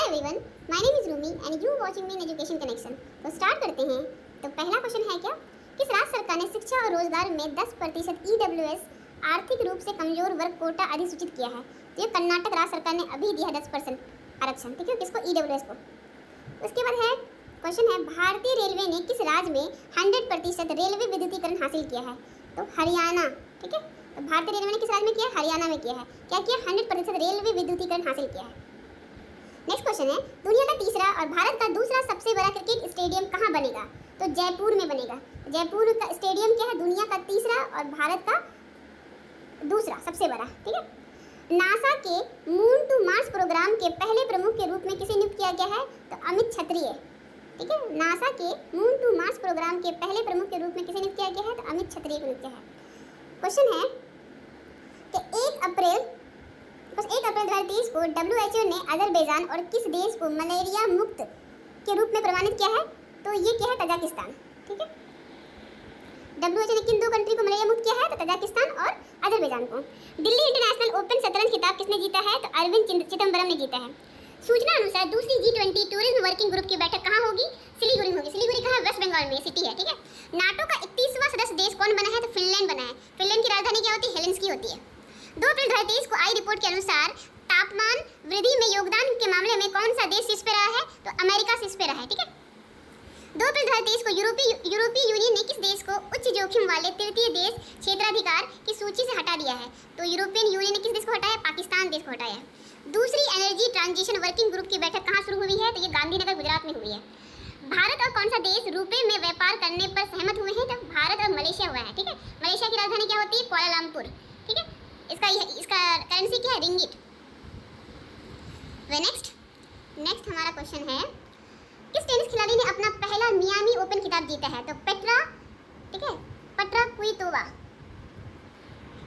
Everyone, my name is Rumi and you watching me in education connection. तो start करते हैं। तो पहला क्वेश्चन है क्या, किस राज्य सरकार ने शिक्षा और रोजगार में 10% ईडब्ल्यूएस आर्थिक रूप से कमजोर वर्ग कोटा अधिसूचित किया है? तो ये कर्नाटक राज्य सरकार ने अभी दिया 10% आरक्षण, ठीक है, किसको? ईडब्ल्यूएस को। उसके बाद है क्वेश्चन है, भारतीय रेलवे ने किस राज्य में 100% रेलवे विद्युतीकरण हासिल किया है? तो हरियाणा, ठीक है। तो भारतीय रेलवे ने किस राज्य में किया? हरियाणा में किया है। क्या किया? 100% रेलवे विद्युतीकरण हासिल किया है। नेक्स्ट क्वेश्चन है, दुनिया का तीसरा और भारत का दूसरा सबसे बड़ा क्रिकेट स्टेडियम कहाँ बनेगा? तो जयपुर में बनेगा। जयपुर का स्टेडियम क्या है? दुनिया का तीसरा और भारत का दूसरा सबसे बड़ा, ठीक है। नासा के मून टू मार्स प्रोग्राम के पहले प्रमुख के रूप में किसे नियुक्त किया गया है? तो अमित क्षत्रिय, ठीक है। नासा के मून टू मार्स प्रोग्राम के पहले प्रमुख के रूप में किसे नियुक्त किया गया है? तो अमित क्षत्रिय को नियुक्त किया है। क्वेश्चन है कि 1 अप्रैल 2023 को WHO ने अजरबैजान और किस देश को मलेरिया मुक्त के रूप में प्रमाणित किया है? तो ये क्या है? तजाकिस्तान, ठीक है। WHO ने किन 2 कंट्री को मलेरिया मुक्त किया है? तो तजाकिस्तान और अजरबैजान को। दिल्ली इंटरनेशनल ओपन शतरंज खिताब किसने जीता है? तो अरविंद चिदम्बरम ने जीता है। सूचना अनुसार दूसरी G20 टूरिज्म वर्किंग ग्रुप की बैठक कहाँ होगी? सिलीगुड़ी में होगी। सिलीगुड़ी कहाँ? वेस्ट बंगाल में सिटी है, ठीक है। नाटो का 31वां सदस्य देश कौन बना है? तो फिनलैंड बना है। फिनलैंड की राजधानी क्या होती है? हेलेंसिकी होती है। 2 अप्रैल 2023 को आई रिपोर्ट के अनुसार तापमान वृद्धि में योगदान के मामले में कौन सा देश शीर्ष पे रहा है? तो अमेरिका शीर्ष पे रहा है, ठीक है। 2 अप्रैल 2023 को यूरोपीय यूनियन ने किस देश को उच्च जोखिम वाले तृतीय देश क्षेत्राधिकार की सूची से हटा दिया है? तो यूरोपियन यूनियन ने किस देश को हटाया? पाकिस्तान देश को हटाया है। दूसरी एनर्जी ट्रांजिशन वर्किंग ग्रुप की बैठक कहाँ शुरू हुई है? तो ये गांधीनगर गुजरात में हुई है। भारत और कौन सा देश रुपए में व्यापार करने पर सहमत हुए हैं? तो भारत और मलेशिया हुआ है, ठीक है। मलेशिया की राजधानी क्या होती है? कुआलालंपुर, ठीक है। इसका करेंसी क्या है? रिंगिट। नेक्स्ट हमारा क्वेश्चन है, किस टेनिस खिलाड़ी ने अपना पहला मियामी ओपन खिताब जीता है? तो पेट्रा, ठीक है, पेट्रा क्विटोवा।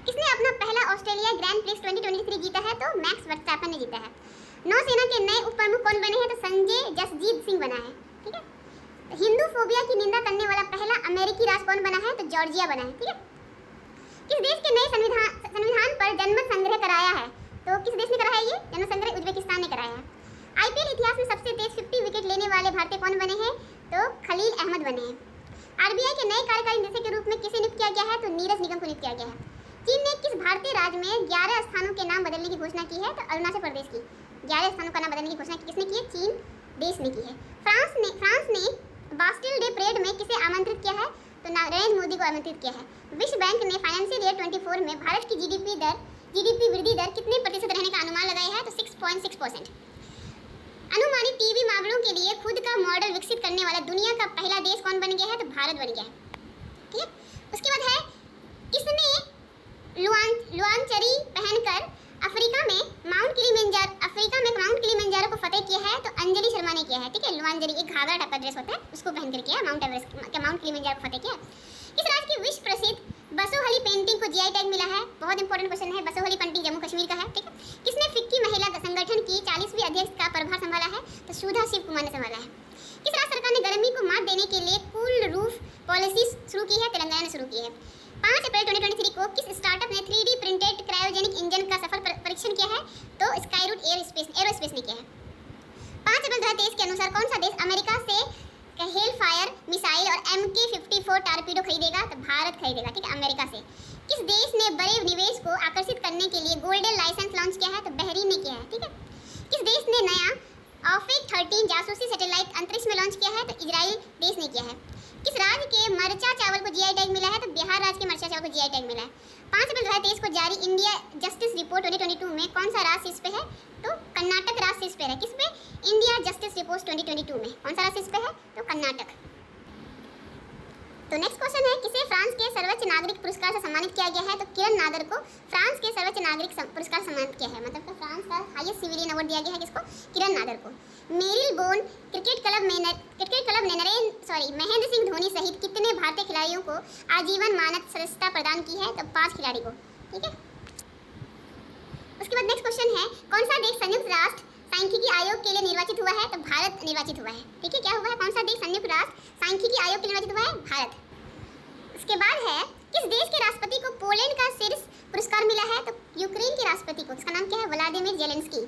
किसने अपना पहला ऑस्ट्रेलिया ग्रैंड प्रिक्स 2023 जीता है? तो मैक्स वर्स्टैपन ने जीता है। नौसेना के नए उप प्रमुख कौन बने हैं? तो संजय जसजीत सिंह बना है, ठीक है। हिंदू फोबिया की निंदा करने वाला पहला अमेरिकी राष्ट्र कौन बना है? तो जॉर्जिया बना है, ठीक है। किस देश के नए संविधान पर जनमत संग्रह कराया है? तो किस देश ने कराया है? ये जनमत संग्रह उज्बेकिस्तान ने कराया है। आईपीएल इतिहास में सबसे तेज 50 विकेट लेने वाले भारतीय कौन बने हैं? तो खलील अहमद बने हैं। आरबीआई के नए कार्यकारी निदेशक के रूप में किसे नियुक्त किया गया है? तो नीरज निगम को नियुक्त किया गया है। चीन ने किस भारतीय राज्य में 11 स्थानों के नाम बदलने की घोषणा की है? तो अरुणाचल प्रदेश की 11 स्थानों का नाम बदलने की घोषणा किसने की है? चीन देश ने की है। फ्रांस ने बास्टिल डे परेड में किसे आमंत्रित किया है? तो नरेंद्र मोदी को आमंत्रित किया है। विश्व बैंक ने फाइनेंशियल ईयर 24 में भारत की जीडीपी वृद्धि दर कितने प्रतिशत रहने का अनुमान लगाया है? तो 6.6%। अनुमानित टीवी मामलों के लिए खुद का मॉडल विकसित करने वाला दुनिया का पहला देश कौन बन गया है? तो भारत बन गया है, ठीक है। उसके बाद है, किसने लुआंचरी पहनकर अफ्रीका में माउंट किलिमंजारो को फतेह किया है? तो अंजलि शर्मा ने किया है, ठीक है। लुआंचरी एक घाघरा टाइप का ड्रेस होता है, उसको पहन कर किया माउंट किलिमंजारो को फतेह किया। किस राज्य की विश्व प्रसिद्ध बसोहली पेंटिंग को जीआई टैग मिला है? बहुत इंपॉर्टेंट क्वेश्चन है। बसोहली पेंटिंग जम्मू कश्मीर का है, ठीक है। किसने फिक्की महिला संगठन की 40वीं अध्यक्ष का प्रभार संभाला है? तो सुधा शिव कुमार ने संभाला है। किस राज्य सरकार ने गर्मी को मात देने के लिए कूल रूफ पॉलिसी शुरू की है? तेलंगाना ने शुरू की है। 5 अप्रैल 2023 को किस स्टार्टअप ने 3D प्रिंटेड क्रायोजेनिक इंजन का सफल परीक्षण किया है? तो स्काईरूट एरोस्पेस ने किया है। 5 अप्रैल 2023 के अनुसार कौन सा देश अमेरिका से हेल फायर मिसाइल और MK-54 टारपीडो खरीदेगा? तो भारत खरीदेगा, ठीक है, अमेरिका से। किस देश ने बड़े निवेश को आकर्षित करने के लिए गोल्डन लाइसेंस लॉन्च किया है? तो बहरीन ने किया है, ठीक है। किस देश ने नया ऑफिक 13 जासूसी सैटेलाइट अंतरिक्ष में लॉन्च किया है? तो इजराइल देश ने किया है। किस राज्य के मरचा चावल को जीआई टैग मिला है? तो बिहार राज्य के मरचा चावल को जीआई टैग मिला है। 5 अप्रैल 2023 को जारी इंडिया जस्टिस रिपोर्ट 2022 में कौन सा राज्य शीर्ष पे है? तो कर्नाटक राज्य शीर्ष पे है। किस पे? इंडिया जस्टिस रिपोर्ट 2022 में कौन सा राज्य शीर्ष पे है? तो कर्नाटक। तो नेक्स्ट क्वेश्चन है, किसे फ्रांस के सर्वोच्च नागरिक पुरस्कार से सम्मानित किया गया है? तो किरण नादर को फ्रांस के सर्वोच्च नागरिक पुरस्कार सम्मानित किया है। मतलब फ्रांस का हाईएस्ट सिविलियन अवार्ड दिया गया है किसको? किरण नादर को। मेरिलबोर्न क्रिकेट क्लब ने महेंद्र सिंह धोनी सहित कितने भारतीय खिलाड़ियों को आजीवन मानद सदस्यता प्रदान की है? तो 5 खिलाड़ी को, ठीक है। उसके बाद नेक्स्ट क्वेश्चन है, कौन सा देश संयुक्त राष्ट्र सांख्यिकी आयोग के लिए निर्वाचित हुआ है? तो भारत निर्वाचित हुआ है, ठीक है। क्या हुआ है? कौन सा देश संयुक्त राष्ट्र सांख्यिकी आयोग के लिए निर्वाचित हुआ है? भारत। उसके बाद है, किस देश के राष्ट्रपति को पोलैंड का शीर्ष पुरस्कार मिला है? तो यूक्रेन के राष्ट्रपति को, इसका नाम क्या है? Vladimir Zelensky.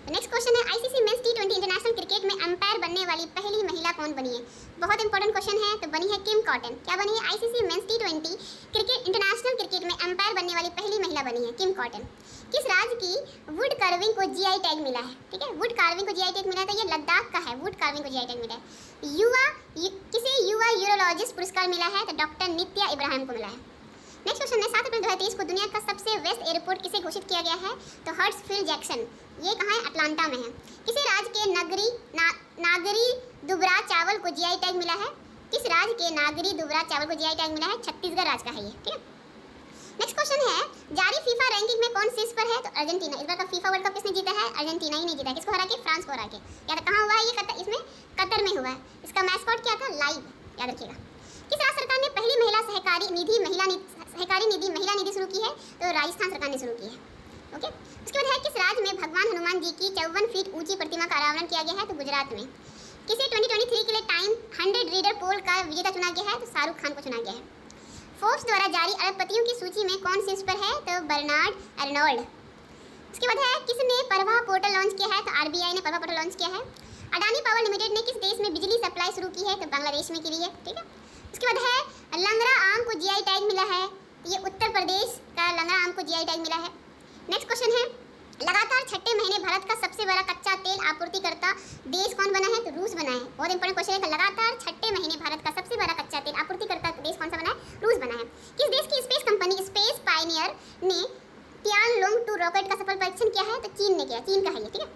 नेक्स्ट क्वेश्चन है आईसीसी मेंस टी20 इंटरनेशनल क्रिकेट में अंपायर बनने वाली पहली महिला कौन बनी है? बहुत इंपॉर्टेंट क्वेश्चन है। तो बनी है किम कॉटन। क्या बनी है? आईसीसी मेंस टी20 क्रिकेट इंटरनेशनल क्रिकेट में अंपायर बनने वाली पहली महिला बनी है किम कॉटन। किस राज्य की वुड कार्विंग को जीआई टैग मिला है? ठीक है, वुड कार्विंग को जीआई टैग मिला है, तो ये लद्दाख का है। वुड कार्विंग को जीआई टैग मिला है। किसे युवा यूरोलॉजिस्ट पुरस्कार मिला है? तो डॉक्टर नित्या इब्राहिम को मिला है। नेक्स्ट क्वेश्चन है 7 अप्रैल 2023 को दुनिया का सबसे वेस्ट एयरपोर्ट किसे घोषित किया गया है? तो हर्ट्सफील्ड जैक्सन। ये कहाँ है? अटलांटा में है। किसे राज्य के नागरी दुबरा चावल को जीआई टैग मिला है? किस राज्य के नागरी दुबरा चावल को जीआई टैग मिला है? छत्तीसगढ़ राज्य का है ये। ठीक है, नेक्स्ट क्वेश्चन है जारी फीफा रैंकिंग में कौन शीर्ष पर है? तो अर्जेंटीना। इस बार का फीफा वर्ल्ड कप किसने जीता है? अर्जेंटीना ही नहीं जीता। किसको हरा के? फ्रांस को हरा के। याद कहाँ हुआ है ये? इसमें कतर में हुआ है। इसका मैस्कॉट क्या था? लाइव। याद रखिएगा। किस राज्य सरकार ने पहली महिला सहकारी निधि महिला निधि शुरू की है? तो राजस्थान सरकार ने शुरू की है। ओके, उसके बाद है किस राज्य में भगवान हनुमान जी की 54 फीट ऊंची प्रतिमा का अनावरण किया गया है? तो गुजरात में। किसे 2023 के लिए टाइम 100 रीडर पोल का विजेता चुना गया है? तो शाहरुख खान को चुना गया है। फोर्ब्स द्वारा जारी अरबपतियों की सूची में कौन शीर्ष पर है? तो बर्नार्ड अर्नोल्ड। उसके बाद है किसने प्रभा पोर्टल लॉन्च किया है? तो आरबीआई ने प्रभा पोर्टल लॉन्च किया है। अडानी पावर लिमिटेड ने किस देश में बिजली सप्लाई शुरू की है? तो बांग्लादेश में की है। ठीक है, उसके बाद है लंगड़ा आम को जीआई टैग मिला है। ये उत्तर प्रदेश का लंगड़ा आम को जीआई टैग मिला है। नेक्स्ट क्वेश्चन है लगातार छठे महीने भारत का सबसे बड़ा कच्चा तेल आपूर्तिकर्ता देश कौन बना है? तो रूस बना है। बहुत इंपॉर्टेंट क्वेश्चन है। लगातार छठे महीने भारत का सबसे बड़ा कच्चा तेल आपूर्तिकर्ता देश कौन सा बना है? रूस बना है। किस देश की स्पेस कंपनी स्पेस पायनियर ने तियानलोंग 2 रॉकेट का सफल परीक्षण किया है? तो चीन ने किया। चीन का है ये। ठीक है,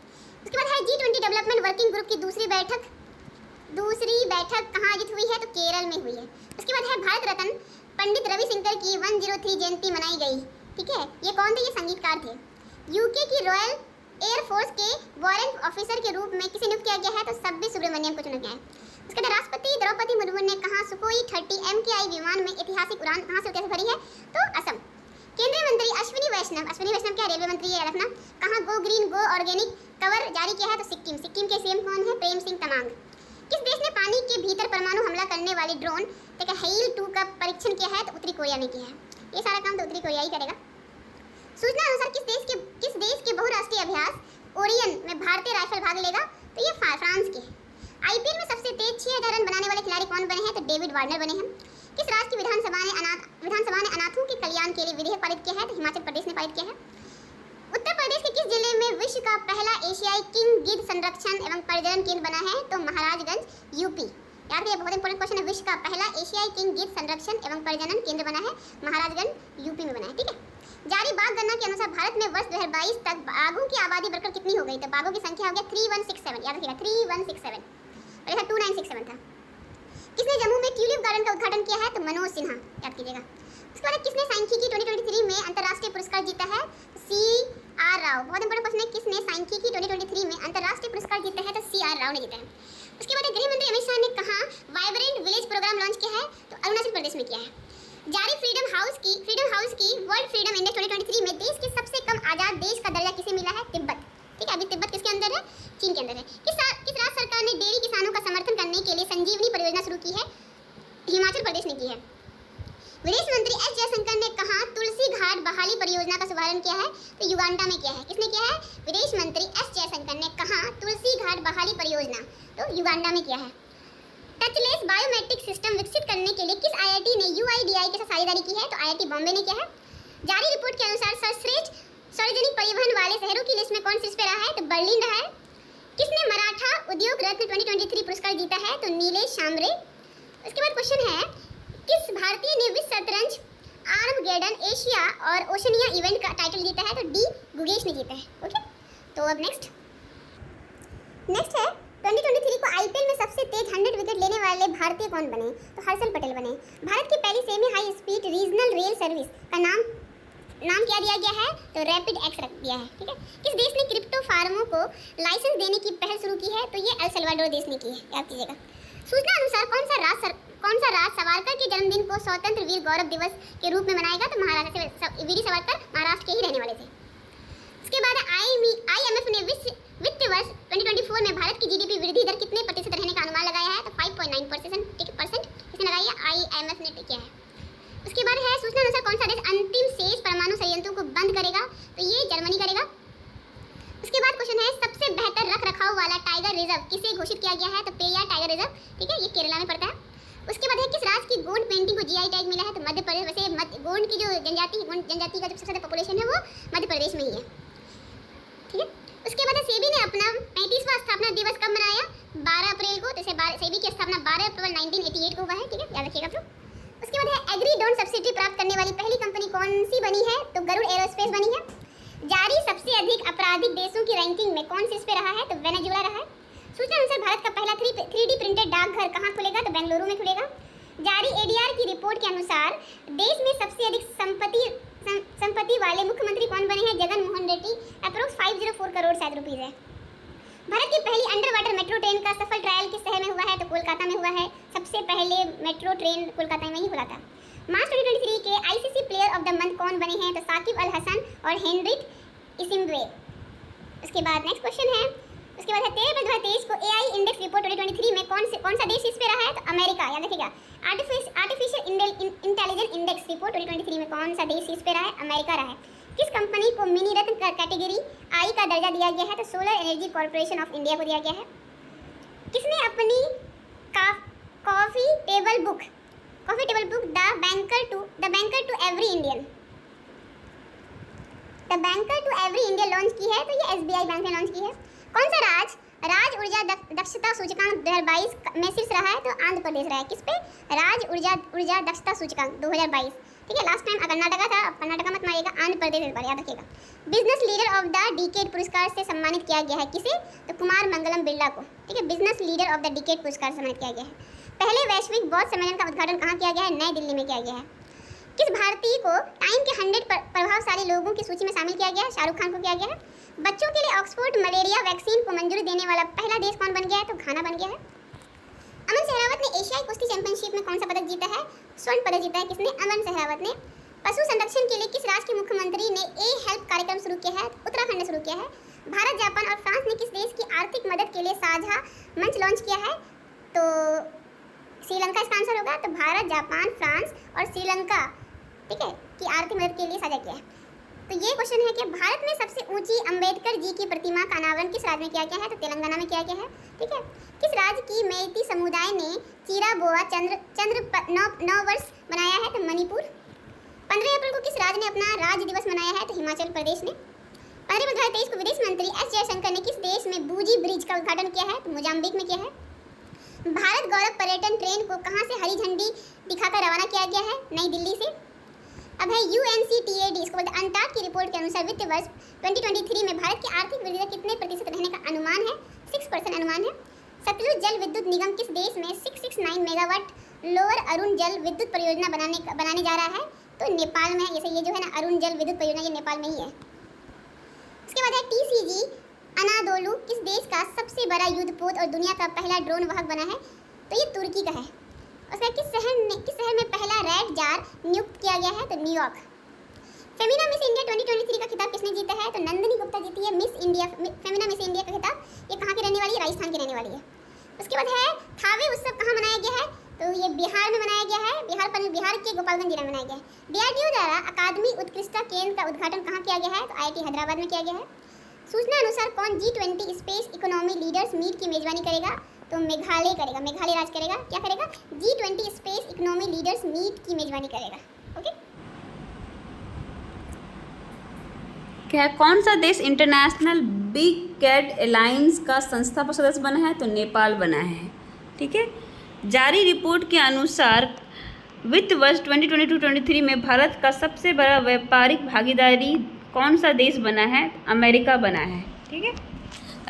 उसके बाद है G20 डेवलपमेंट वर्किंग ग्रुप की दूसरी बैठक कहाँ आयोजित हुई है? तो केरल में हुई है। उसके बाद है भारत रत्न पंडित रविशंकर की 103 जयंती मनाई गई। ठीक है, ये कौन थे? ये संगीतकार थे। यूके की रॉयल एयरफोर्स के वारंट ऑफिसर के रूप में किसे नियुक्त किया गया है? तो सब्बी सुब्रमण्यम को चुना गया है। उसके बाद राष्ट्रपति द्रौपदी मुर्मू ने कहा सुखोई 30 MKI विमान में ऐतिहासिक उड़ान कहाँ से कैसे भरी है? तो असम। केंद्रीय मंत्री अश्विनी वैष्णव क्या रेलवे मंत्री है? रखना। कहाँ गो ग्रीन गो ऑर्गेनिक कवर जारी किया है? तो सिक्किम के सीएम कौन है? प्रेम सिंह तमांग। किस देश ने पानी के भीतर परमाणु हमला करने वाले ड्रोन हेल 2 का परीक्षण किया है? तो उत्तरी कोरिया ने किया है। ये सारा काम तो उत्तरी कोरिया ही करेगा। सूचना अनुसार किस देश के बहुराष्ट्रीय अभ्यास ओरियन में भारतीय राइफल भाग लेगा? तो ये फ्रांस के। आईपीएल में सबसे तेज 6000 रन बनाने वाले खिलाड़ी कौन बने हैं? तो डेविड वार्नर बने हैं। किस राज्य की विधानसभा ने अनाथों के कल्याण के लिए विधेयक पारित किया है? तो हिमाचल प्रदेश ने पारित किया है। उत्तर प्रदेश के किस जिले में विश्व का पहला एशियाई किंग गिद्ध संरक्षण एवं प्रजनन केंद्र बना है? तो महाराजगंज यूपी। याद रखिए, बहुत इंपॉर्टेंट क्वेश्चन है। विश्व का पहला एशियाई किंग गिद्ध संरक्षण एवं प्रजनन केंद्र बना है महाराजगंज यूपी में बना है। ठीक है, जारी बाघ गणना के अनुसार भारत में वर्ष 2022 तक बाघों की आबादी बढ़कर कितनी हो गई? तो बाघों की संख्या हो गया 3167। याद रखिएगा 3167, पहले था 2967 था। किसने जम्मू में ट्यूलिप गार्डन का उद्घाटन किया है? तो मनोज सिन्हा। याद कीजिएगा। उसके बाद किसने सांख्यिकी 2023 में अंतर्राष्ट्रीय पुरस्कार जीता है? CR राव। बहुत इंपॉर्टेंट क्वेश्चन है। किसने सांख्यिकी 2023 में अंतर्राष्ट्रीय पुरस्कार जीता है? तो CR राव ने जीता है। उसके बाद गृह मंत्री अमित शाह ने कहा वाइब्रेंट विलेज प्रोग्राम लॉन्च किया है? तो अरुणाचल प्रदेश में किया है। जारी फ्रीडम हाउस की वर्ल्ड फ्रीडम इंडेक्स 2023 में देश के सबसे कम आज़ाद देश का दर्जा किसे मिला है? तिब्बत। ठीक है, अभी तिब्बत किसके अंदर है? चीन के अंदर है। किस राज्य सरकार ने डेयरी किसानों का समर्थन करने के लिए संजीवनी परियोजना शुरू की है? हिमाचल प्रदेश ने की है। विदेश मंत्री एस जयशंकर ने कहा तुलसी घाट बहाली परियोजना का शुभारंभ किया है? तो युगांडा में किया है। किसने किया है? विदेश मंत्री एस जयशंकर ने कहा तुलसी घाट बहाली परियोजना तो युगांडा में किया है। टचलेस बायोमेट्रिक सिस्टम विकसित करने के लिए किस आईआईटी ने यूआईडीआई के साथ साझेदारी की है? तो आईआईटी बॉम्बे ने किया है। जारी रिपोर्ट के अनुसार सर्वश्रेष्ठ सार्वजनिक परिवहन वाले शहरों की लिस्ट में कौन शीर्ष पे रहा है? तो बर्लिन रहा है। किसने मराठा उद्योग रत्न 2023 पुरस्कार जीता है? तो नीलेश शामरे। उसके बाद क्वेश्चन है किस भारतीय ने विश्व शतरंज आर्मगेडन एशिया और ओशनिया इवेंट का टाइटल जीता है? तो डी गुगेश ने जीता है। ओके, तो अब नेक्स्ट है 2023 को आईपीएल में सबसे तेज 100 विकेट लेने वाले भारतीय कौन बने? तो हर्षल पटेल बने। भारत की पहली semi high speed regional rail service का नाम क्या दिया गया है? तो रैपिड एक्स रख दिया है। ठीक है, किस देश ने क्रिप्टो फार्मों को लाइसेंस देने की पहल शुरू की है? तो ये एल सल्वाडोर देश ने की है। याद कीजिएगा। सूचना अनुसार कौन सा राज्य सावरकर के जन्मदिन को स्वतंत्र वीर गौरव दिवस के रूप में मनाएगा? तो महाराष्ट्र। वीर सावरकर महाराष्ट्र के ही रहने वाले थे। उसके बाद IMF ने वित्त वर्ष 2024 में भारत की जीडीपी वृद्धि दर कितने प्रतिशत रहने का अनुमान लगाया है? तो 5.9%। इसने लगाई है IMF ने किया है। उसके बाद है सूचना अनुसार कौन सा देश अंतिम शेष परमाणु संयंत्रों को बंद करेगा? तो ये जर्मनी करेगा। उसके बाद क्वेश्चन है सबसे प्रभाव वाला टाइगर रिजर्व किसे घोषित किया गया है? तो पेरियार टाइगर रिजर्व, ठीक है, ये केरला में पड़ता है। उसके बाद है किस राज्य की गोंड पेंटिंग को जीआई टैग मिला है? तो मध्य प्रदेश। वैसे गोंड की जो जनजाति का जो सबसे ज़्यादा पॉपुलेशन है वो मध्य प्रदेश में ही है, ठीक है। उसके बाद सेबी ने अपना 35वां स्थापना दिवस कब मनाया? 12 अप्रैल को। तो सेबी की स्थापना 12 अप्रैल 1988 को हुआ है, ठीक है, याद रखिएगा आप लोग। उसके बाद है एग्री डोंट सब्सिडी प्राप्त करने वाली पहली कंपनी कौन सी बनी है? तो गरुड़ एरोस्पेस बनी है। जारी सबसे अधिक आपराधिक देशों की रैंकिंग में कौन शीर्ष पे रहा है? तो वेनेजुएला रहा है। सूचना अनुसार भारत का पहला 3D प्रिंटेड डाकघर कहाँ खुलेगा? तो बेंगलुरु में खुलेगा। जारी एडीआर की रिपोर्ट के अनुसार देश में सबसे अधिक संपत्ति वाले मुख्यमंत्री कौन बने हैं? जगन मोहन रेड्डी। अप्रोक्स 504 करोड़ शायद रुपीज़ है। भारत की पहली अंडर वाटर मेट्रो ट्रेन का सफल ट्रायल किस शहर में हुआ है? तो कोलकाता में हुआ है। सबसे पहले मेट्रो ट्रेन कोलकाता में ही खुला था। मार्च 2023 के ICC player of the month कौन बने हैं? तो साकिब अल हसन और हेनरिक इसिम्बे। उसके बाद नेक्स्ट क्वेश्चन है, उसके बाद है 13/2023 को एआई इंडेक्स रिपोर्ट 2023 में कौन सा देश इस पे रहा है? तो अमेरिका, याद रखिएगा। आर्टिफिशियल इंटेलिजेंस इंडेक्स रिपोर्ट 2023 में कौन सा देश इस पे रहा है? अमेरिका रहा है। किस कंपनी को मिनी रत्न कैटेगरी आई का दर्जा दिया गया है? तो solar energy corporation of India को दिया गया है। किसने अपनी coffee table book the banker to every Indian launch की है? तो ये एसबीआई बैंक ने लॉन्च की है। कौन सा राज्य ऊर्जा दक्षता सूचकांक 2022 में शीर्ष रहा है? तो आंध्र प्रदेश रहा है। किस पे? राज्य ऊर्जा दक्षता सूचकांक 2022, ठीक है। लास्ट टाइम कर्नाटका था, अब कर्नाटका मत मारिएगा, आंध्र प्रदेश इस बार याद रखिएगा। Business leader of the decade पुरस्कार से सम्मानित किया गया है किसे? तो कुमार मंगलम बिरला को, ठीक है। Business leader of the decade पुरस्कार से सम्मानित किया गया है। पहले वैश्विक बौद्ध सम्मेलन का उद्घाटन कहाँ किया गया है? नई दिल्ली में किया गया है। किस भारतीय को टाइम के 100 प्रभावशाली लोगों की सूची में शामिल किया गया है? शाहरुख खान को किया गया है। बच्चों के लिए ऑक्सफोर्ड मलेरिया वैक्सीन को मंजूरी देने वाला पहला देश कौन बन गया है? तो घाना बन गया है। अमन सहरावत ने एशियाई कुश्ती चैंपियनशिप में कौन सा पदक जीता है? स्वर्ण पदक जीता है। किसने? अमन सहरावत ने। पशु संरक्षण के लिए किस राज्य के मुख्यमंत्री ने ए हेल्प कार्यक्रम शुरू किया है? उत्तराखंड ने शुरू किया है। भारत, जापान और फ्रांस ने किस देश की आर्थिक मदद के लिए साझा मंच लॉन्च किया है? तो श्रीलंका इसका आंसर होगा। तो भारत, जापान, फ्रांस और श्रीलंका, ठीक है, की आर्थिक मदद के लिए साझा किया है। तो ये क्वेश्चन है कि भारत में सबसे ऊंची अंबेडकर जी की प्रतिमा का अनावरण किस राज्य में किया गया है? तो तेलंगाना में किया गया है, ठीक है। किस राज्य की मैती समुदाय ने चीरा बोआ चंद्र नव वर्ष मनाया है? तो मणिपुर। 15 अप्रैल को किस राज्य ने अपना राज्य दिवस मनाया है? तो हिमाचल प्रदेश ने। 15/2023 को विदेश मंत्री एस जयशंकर ने किस देश में बूजी ब्रिज का उद्घाटन किया है? तो मोजाम्बिक में किया है। भारत गौरव पर्यटन ट्रेन को कहाँ से हरी झंडी दिखाकर रवाना किया गया है? नई दिल्ली से। अब है UNCTAD, इसको बोलते हैं अंटार्क की रिपोर्ट के अनुसार वित्त वर्ष 2023 में भारत की आर्थिक वृद्धि का कितने प्रतिशत रहने का अनुमान है? 6% अनुमान है। सतलुज जल विद्युत निगम किस देश में 669 मेगावाट लोअर अरुण जल विद्युत परियोजना बनाने जा रहा है? तो नेपाल में है। जैसे ये जो है ना अरुण जल विद्युत परियोजना, ये नेपाल में ही है। उसके बाद है TCG अनादोलू किस देश का सबसे बड़ा युद्धपोत और दुनिया का पहला ड्रोन वाहक बना है? तो ये तुर्की का है। उसका किस शहर में पहला रेड जार नियुक्त किया गया है? तो न्यूयॉर्क। फेमिना मिस इंडिया 2023 का खिताब किसने जीता है? तो नंदिनी गुप्ता जीती है miss India, Femina miss India का खिताब। ये कहाँ की रहने वाली है? राजस्थान की रहने वाली है। उसके बाद है थावे उत्सव कहाँ मनाया गया है? तो ये बिहार में मनाया गया है। बिहार के गोपालगंज जिला में मनाया गया है। DRDO द्वारा अकादमी उत्कृष्टता केंद्र का उद्घाटन कहाँ किया गया है? तो IIT हैदराबाद में किया गया है। सूचना अनुसार कौन G20 space economy leaders meet की मेजबानी करेगा? तो मेघालय करेगा, मेघालय राज्य करेगा। क्या करेगा? G20 space economy leaders meet की मेजबानी करेगा। ओके, क्या कौन सा देश इंटरनेशनल बिग कैट अलायंस का संस्थापक सदस्य बना है? तो नेपाल बना है, ठीक है। जारी रिपोर्ट के अनुसार वित्त वर्ष 2022-23 में भारत का सबसे बड़ा व्यापारिक भागीदारी कौन सा देश बना है? अमेरिका बना है, ठीक है।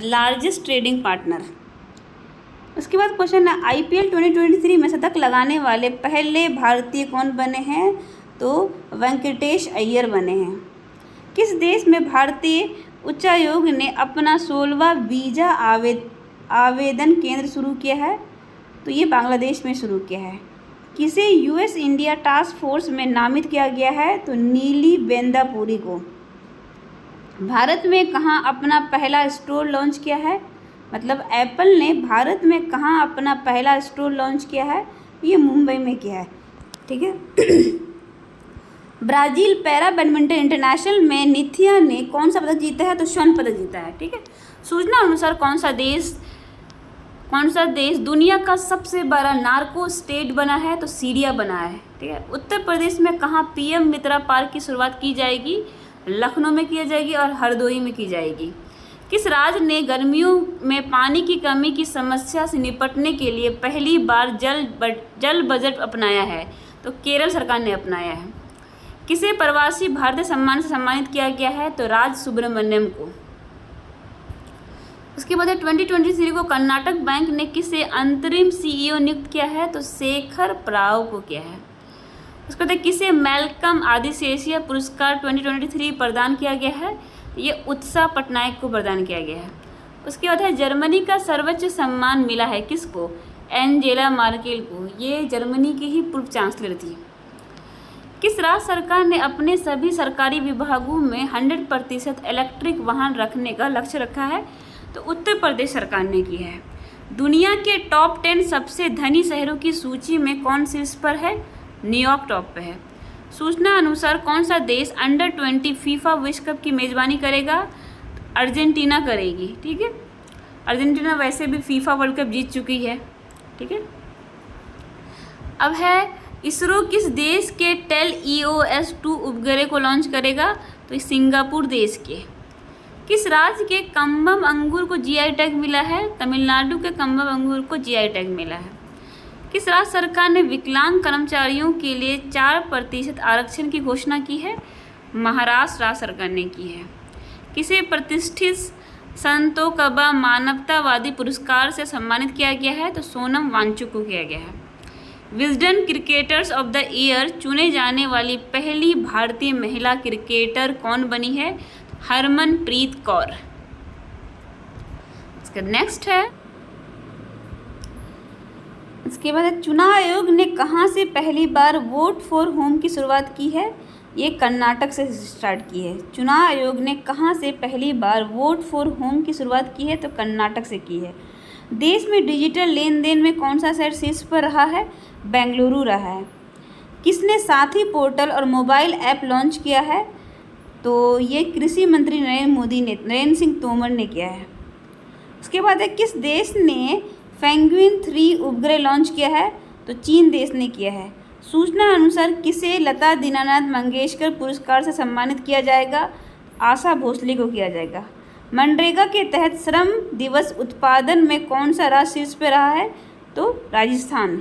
Largest trading partner. उसके बाद क्वेश्चन है IPL 2023 में शतक लगाने वाले पहले भारतीय कौन बने हैं? तो वेंकटेश अय्यर बने हैं। किस देश में भारतीय उच्चायोग ने अपना 16वां वीज़ा आवेदन केंद्र शुरू किया है? तो ये बांग्लादेश में शुरू किया है। किसे US इंडिया टास्क फोर्स में नामित किया गया है? तो नीली बेंदापुरी को। भारत में कहाँ अपना पहला स्टोर लॉन्च किया है? मतलब एप्पल ने भारत में कहाँ अपना पहला स्टोर लॉन्च किया है? ये मुंबई में किया है, ठीक है। ब्राज़ील पैरा बैडमिंटन इंटरनेशनल में निथिया ने कौन सा पदक जीता है? तो स्वर्ण पदक जीता है। ठीक है, सूचना अनुसार कौन सा देश दुनिया का सबसे बड़ा नार्को स्टेट बना है? तो सीरिया बना है। ठीक है, उत्तर प्रदेश में कहाँ पीएम मित्रा पार्क की शुरुआत की जाएगी? लखनऊ में की जाएगी और हरदोई में की जाएगी। किस राज्य ने गर्मियों में पानी की कमी की समस्या से निपटने के लिए पहली बार जल बजट अपनाया है? तो केरल सरकार ने अपनाया है। किसे प्रवासी भारतीय सम्मान से सम्मानित किया गया है? तो राज सुब्रमण्यम को। उसके बाद 2023 को कर्नाटक बैंक ने किसे अंतरिम सीईओ नियुक्त किया है? तो शेखर प्राव को किया है। उसके बाद किसे मैल्कम आदिशेषिया पुरस्कार 2023 प्रदान किया गया है? ये उत्साह पटनायक को प्रदान किया गया है। उसके बाद जर्मनी का सर्वोच्च सम्मान मिला है किसको? एंजेला मार्केल को। ये जर्मनी की ही पूर्व चांसलर थी। किस राज्य सरकार ने अपने सभी सरकारी विभागों में 100% इलेक्ट्रिक वाहन रखने का लक्ष्य रखा है? तो उत्तर प्रदेश सरकार ने की है। दुनिया के टॉप 10 सबसे धनी शहरों की सूची में कौन शीर्ष पर है? न्यूयॉर्क टॉप पे है। सूचना अनुसार कौन सा देश अंडर 20 फीफा विश्व कप की मेज़बानी करेगा? अर्जेंटीना करेगी। ठीक है, अर्जेंटीना वैसे भी फीफा वर्ल्ड कप जीत चुकी है। ठीक है, अब है इसरो किस देश के टेल EOS-2 उपग्रह को लॉन्च करेगा? तो सिंगापुर देश के। किस राज्य के कम्बम अंगूर को GI टैग मिला है? तमिलनाडु के कम्बम अंगूर को GI टैग मिला है। किस राज्य सरकार ने विकलांग कर्मचारियों के लिए 4% आरक्षण की घोषणा की है? महाराष्ट्र राज्य सरकार ने की है। किसे प्रतिष्ठित संतोकबा मानवतावादी पुरस्कार से सम्मानित किया गया है? तो सोनम वांगचुक को किया गया है। Wisden cricketers of the year चुने जाने वाली पहली भारतीय महिला क्रिकेटर कौन बनी है? हरमनप्रीत कौर। इसका नेक्स्ट है, इसके बाद चुनाव आयोग ने कहाँ से पहली बार वोट फॉर होम की शुरुआत की है? ये कर्नाटक से स्टार्ट की है। चुनाव आयोग ने कहाँ से पहली बार वोट फॉर होम की शुरुआत की है? तो कर्नाटक से की है। देश में डिजिटल लेन देन में कौन सा शहर शीर्ष पर रहा है? बेंगलुरु रहा है। किसने साथी पोर्टल और मोबाइल ऐप लॉन्च किया है? तो ये कृषि मंत्री नरेंद्र सिंह तोमर ने किया है। उसके बाद है किस देश ने पेंगुइन 3 उपग्रह लॉन्च किया है? तो चीन देश ने किया है। सूचना अनुसार किसे लता दीनानाथ मंगेशकर पुरस्कार से सम्मानित किया जाएगा? आशा भोसले को किया जाएगा। मनरेगा के तहत श्रम दिवस उत्पादन में कौन सा राज्य शीर्ष पे रहा है? तो राजस्थान।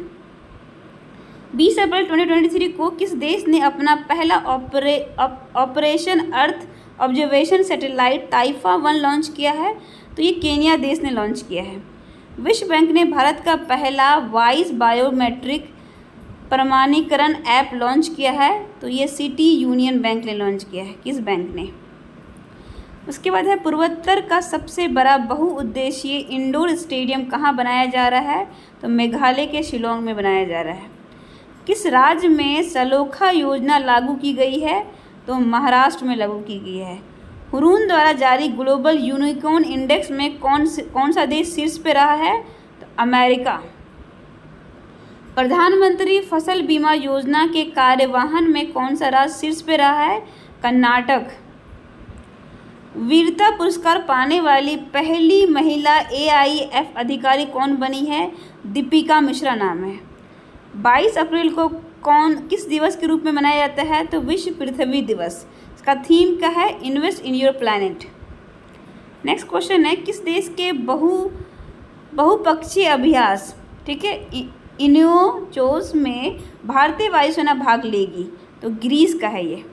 20 अप्रैल 2023 को किस देश ने अपना पहला operation earth observation satellite Taifa 1 launch किया है? तो ये केन्या देश ने लॉन्च किया है। विश्व बैंक ने भारत का पहला वॉइस बायोमेट्रिक प्रमाणीकरण ऐप लॉन्च किया है? तो ये सिटी यूनियन बैंक ने लॉन्च किया है। किस बैंक ने? उसके बाद है पूर्वोत्तर का सबसे बड़ा बहुउद्देशीय इंडोर स्टेडियम कहाँ बनाया जा रहा है? तो मेघालय के शिलोंग में बनाया जा रहा है। किस राज्य में सलोखा योजना लागू की गई है? तो महाराष्ट्र में लागू की गई है। हुरून द्वारा जारी ग्लोबल यूनिकॉर्न इंडेक्स में कौन सा देश शीर्ष पे रहा है? तो अमेरिका। प्रधानमंत्री फसल बीमा योजना के कार्यवाहन में कौन सा राज्य शीर्ष पे रहा है? कर्नाटक। वीरता पुरस्कार पाने वाली पहली महिला AIF अधिकारी कौन बनी है? दीपिका मिश्रा नाम है। 22 अप्रैल को किस दिवस के रूप में मनाया जाता है? तो विश्व पृथ्वी दिवस। इसका थीम क्या है? Invest in your planet. Next question है किस देश के बहुपक्षीय अभ्यास, ठीक है, इन्योचोस में भारतीय वायुसेना भाग लेगी? तो ग्रीस का है ये।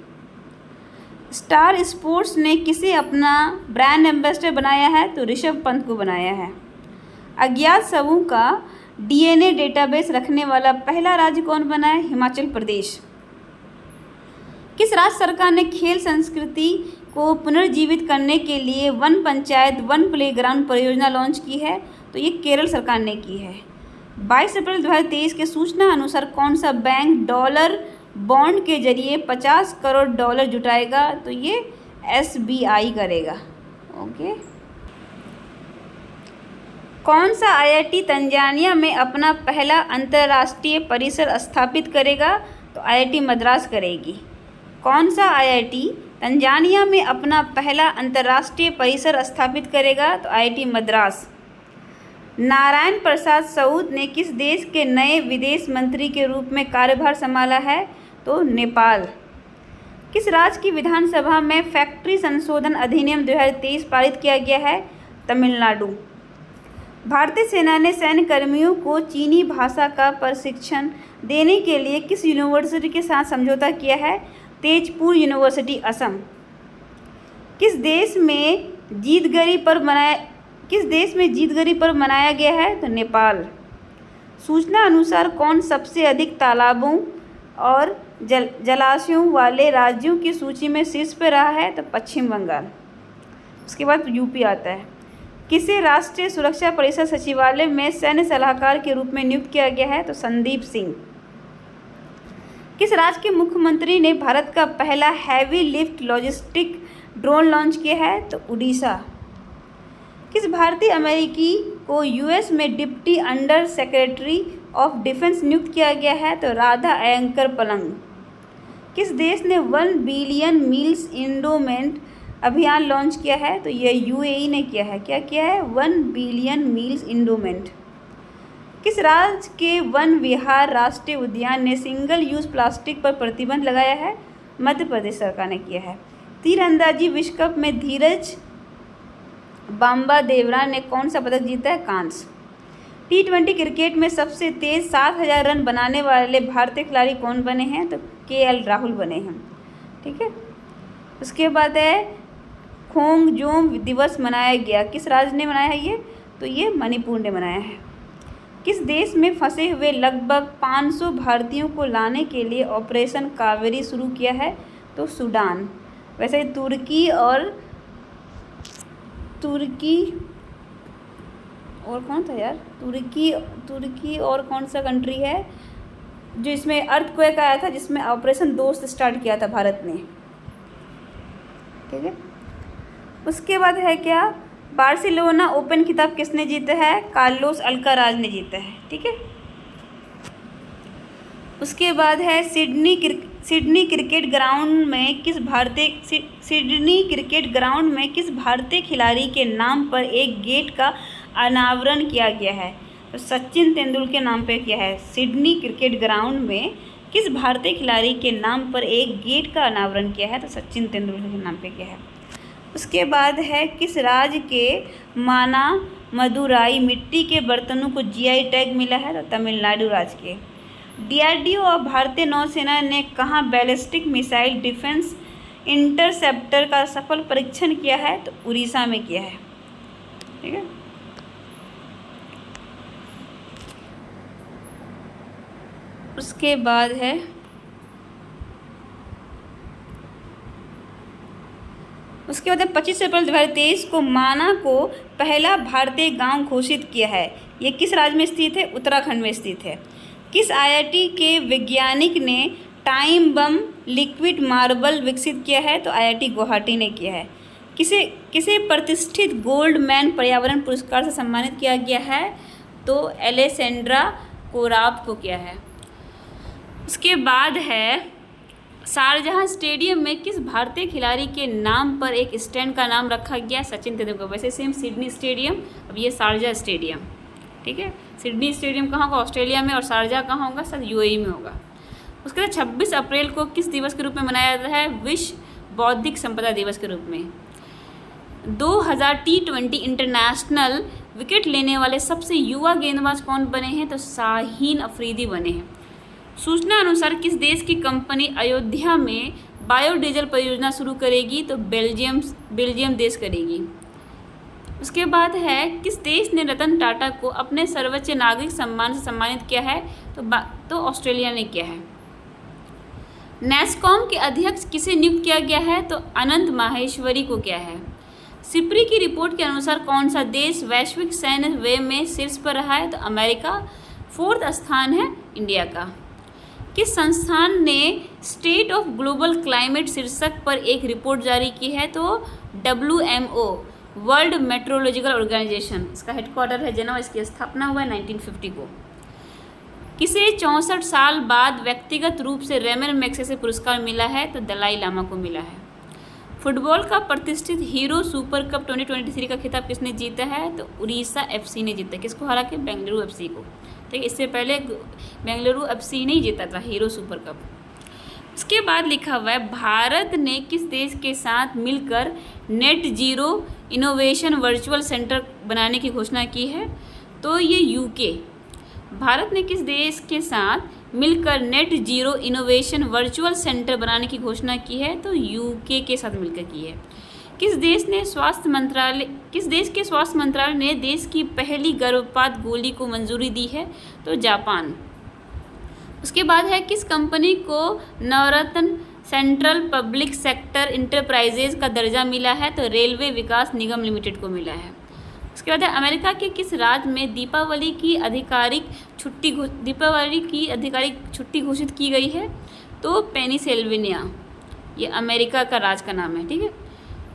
स्टार स्पोर्ट्स ने किसे अपना ब्रांड एम्बेसडर बनाया है? तो ऋषभ पंत को बनाया है। अज्ञात शवों का DNA डेटाबेस रखने वाला पहला राज्य कौन बना है? हिमाचल प्रदेश। किस राज्य सरकार ने खेल संस्कृति को पुनर्जीवित करने के लिए वन पंचायत वन प्लेग्राउंड परियोजना लॉन्च की है? तो ये केरल सरकार ने की है। 22 अप्रैल 2023 के सूचना अनुसार कौन सा बैंक डॉलर बॉन्ड के जरिए $50 करोड़ जुटाएगा? तो ये SBI करेगा। ओके। कौन सा IIT तंजानिया में अपना पहला अंतर्राष्ट्रीय परिसर स्थापित करेगा? तो IIT मद्रास करेगी। कौन सा आईआईटी तंजानिया में अपना पहला अंतर्राष्ट्रीय परिसर स्थापित करेगा? तो आईआईटी मद्रास। नारायण प्रसाद सऊद ने किस देश के नए विदेश मंत्री के रूप में कार्यभार संभाला है? तो नेपाल। किस राज्य की विधानसभा में फैक्ट्री संशोधन अधिनियम 2023 पारित किया गया है? तमिलनाडु। भारतीय सेना ने सैन्य कर्मियों को चीनी भाषा का प्रशिक्षण देने के लिए किस यूनिवर्सिटी के साथ समझौता किया है? तेजपुर यूनिवर्सिटी, असम। किस देश में जीतगरी पर्व मनाया गया है? तो नेपाल। सूचना अनुसार कौन सबसे अधिक तालाबों और जलाशयों वाले राज्यों की सूची में शीर्ष पर रहा है? तो पश्चिम बंगाल। उसके बाद यूपी आता है। किसे राष्ट्रीय सुरक्षा परिषद सचिवालय में सैन्य सलाहकार के रूप में नियुक्त किया गया है? तो संदीप सिंह। किस राज्य के मुख्यमंत्री ने भारत का पहला heavy lift logistic drone launch किया है? तो उड़ीसा। किस भारतीय अमेरिकी को यूएस में deputy under secretary of defence नियुक्त किया गया है? तो राधा अयंकर पलंग। किस देश ने 1 बिलियन मील्स इंडोमेंट अभियान लॉन्च किया है? तो यह यूएई ने किया है। क्या किया है? 1 बिलियन मील्स इंडोमेंट। किस राज्य के वन विहार राष्ट्रीय उद्यान ने सिंगल यूज़ प्लास्टिक पर प्रतिबंध लगाया है? मध्य प्रदेश सरकार ने किया है। तीरंदाजी विश्व कप में धीरज बांबा देवरा ने कौन सा पदक जीता है? कांस्य। T20 क्रिकेट में सबसे तेज 7000 रन बनाने वाले भारतीय खिलाड़ी कौन बने हैं? तो केएल राहुल बने हैं। ठीक है। उसके बाद है खोंगजोम दिवस मनाया गया, किस राज्य ने मनाया है ये? तो ये मणिपुर ने मनाया है। किस देश में फंसे हुए लगभग 500 भारतीयों को लाने के लिए ऑपरेशन कावेरी शुरू किया है? तो सूडान। वैसे तुर्की और कौन था यार? तुर्की और कौन सा कंट्री है जो इसमें अर्थक्वेक आया था, जिसमें ऑपरेशन दोस्त स्टार्ट किया था भारत ने। ठीक है। उसके बाद है क्या? बार्सिलोना ओपन खिताब किसने जीता है? कार्लोस अल्काराज ने जीता है। ठीक है। उसके बाद है सिडनी क्रिकेट ग्राउंड में किस भारतीय खिलाड़ी के नाम पर एक गेट का अनावरण किया गया है? तो सचिन तेंदुलकर के नाम पे किया है। सिडनी क्रिकेट ग्राउंड में किस भारतीय खिलाड़ी के नाम पर एक गेट का अनावरण किया है? तो सचिन तेंदुलकर के नाम पे किया है। उसके बाद है किस राज्य के माना मदुराई मिट्टी के बर्तनों को जीआई टैग मिला है? तो तमिलनाडु राज्य के। डीआरडीओ और भारतीय नौसेना ने कहाँ बैलिस्टिक मिसाइल डिफेंस इंटरसेप्टर का सफल परीक्षण किया है? तो उड़ीसा में किया है। ठीक है। उसके बाद है उसके बाद 25 अप्रैल 2023 को माना को पहला भारतीय गांव घोषित किया है। ये किस राज्य में स्थित है? उत्तराखंड में स्थित है। किस आईआईटी के वैज्ञानिक ने टाइम बम लिक्विड मार्बल विकसित किया है? तो आईआईटी गुवाहाटी ने किया है। किसे प्रतिष्ठित गोल्डमैन पर्यावरण पुरस्कार से सम्मानित किया गया है? तो एलेसेंड्रा कोराब को किया है। उसके बाद है शारजाह स्टेडियम में किस भारतीय खिलाड़ी के नाम पर एक स्टैंड का नाम रखा गया? सचिन तेंदुलकर। वैसे सेम सिडनी स्टेडियम, अब ये शारजाह स्टेडियम। ठीक है। सिडनी स्टेडियम कहाँ होगा? ऑस्ट्रेलिया में। और शारजाह कहाँ होगा? सर यूएई में होगा। उसके बाद 26 अप्रैल को किस दिवस के रूप में मनाया जाता है? विश्व बौद्धिक संपदा दिवस के रूप में। 2000 T20 इंटरनेशनल विकेट लेने वाले सबसे युवा गेंदबाज कौन बने हैं? तो शाहीन अफरीदी बने हैं। सूचना अनुसार किस देश की कंपनी अयोध्या में बायोडीजल परियोजना शुरू करेगी? तो बेल्जियम देश करेगी। उसके बाद है किस देश ने रतन टाटा को अपने सर्वोच्च नागरिक सम्मान से सम्मानित किया है? तो ऑस्ट्रेलिया ने किया है। नेस्कॉम के अध्यक्ष किसे नियुक्त किया गया है? तो अनंत माहेश्वरी को किया है। सिप्री की रिपोर्ट के अनुसार कौन सा देश वैश्विक सैन्य व्यय में शीर्ष पर रहा है? तो अमेरिका। 4th स्थान है इंडिया का। किस संस्थान ने स्टेट ऑफ ग्लोबल क्लाइमेट शीर्षक पर एक रिपोर्ट जारी की है? तो WMO, वर्ल्ड मेट्रोलॉजिकल ऑर्गेनाइजेशन। इसका हेडक्वार्टर है जेनेवा। इसकी स्थापना हुआ है 1950 को। किसे 64 साल बाद व्यक्तिगत रूप से रेमन मैग्सेसे पुरस्कार मिला है? तो दलाई लामा को मिला है। फुटबॉल का प्रतिष्ठित हीरो सुपर कप 2023 का खिताब किसने जीता है? तो उड़ीसा एफसी ने जीता। किसको हरा के? बेंगलुरु एफसी को। ठीक है, इससे पहले बेंगलुरु एफसी ने ही जीता था हीरो सुपर कप। उसके बाद लिखा हुआ है भारत ने किस देश के साथ मिलकर net zero innovation virtual centre बनाने की घोषणा की है? तो ये यूके। भारत ने किस देश के साथ मिलकर net zero innovation virtual centre बनाने की घोषणा की है? तो यूके के साथ मिलकर की है। किस देश के स्वास्थ्य मंत्रालय ने देश की पहली गर्भपात गोली को मंजूरी दी है? तो जापान। उसके बाद है किस कंपनी को नवरत्न सेंट्रल पब्लिक सेक्टर इंटरप्राइजेज का दर्जा मिला है? तो रेलवे विकास निगम लिमिटेड को मिला है। उसके बाद है अमेरिका के किस राज्य में दीपावली की आधिकारिक छुट्टी घोषित की गई है? तो पेनिसिल्वेनिया। ये अमेरिका का राज्य का नाम है। ठीक है,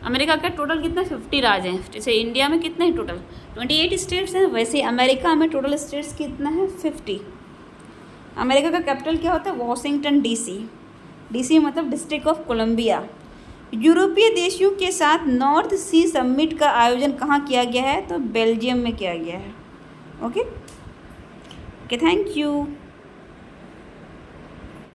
अमेरिका का टोटल कितना 50 राज्य हैं। जैसे इंडिया में कितने हैं टोटल 28 स्टेट्स हैं, वैसे अमेरिका में टोटल स्टेट्स कितना है 50। अमेरिका का कैपिटल क्या होता है? Washington DC. डीसी मतलब डिस्ट्रिक्ट ऑफ कोलंबिया। यूरोपीय देशों के साथ नॉर्थ सी समिट का आयोजन कहाँ किया गया है? तो बेल्जियम में किया गया है। Okay, thank you.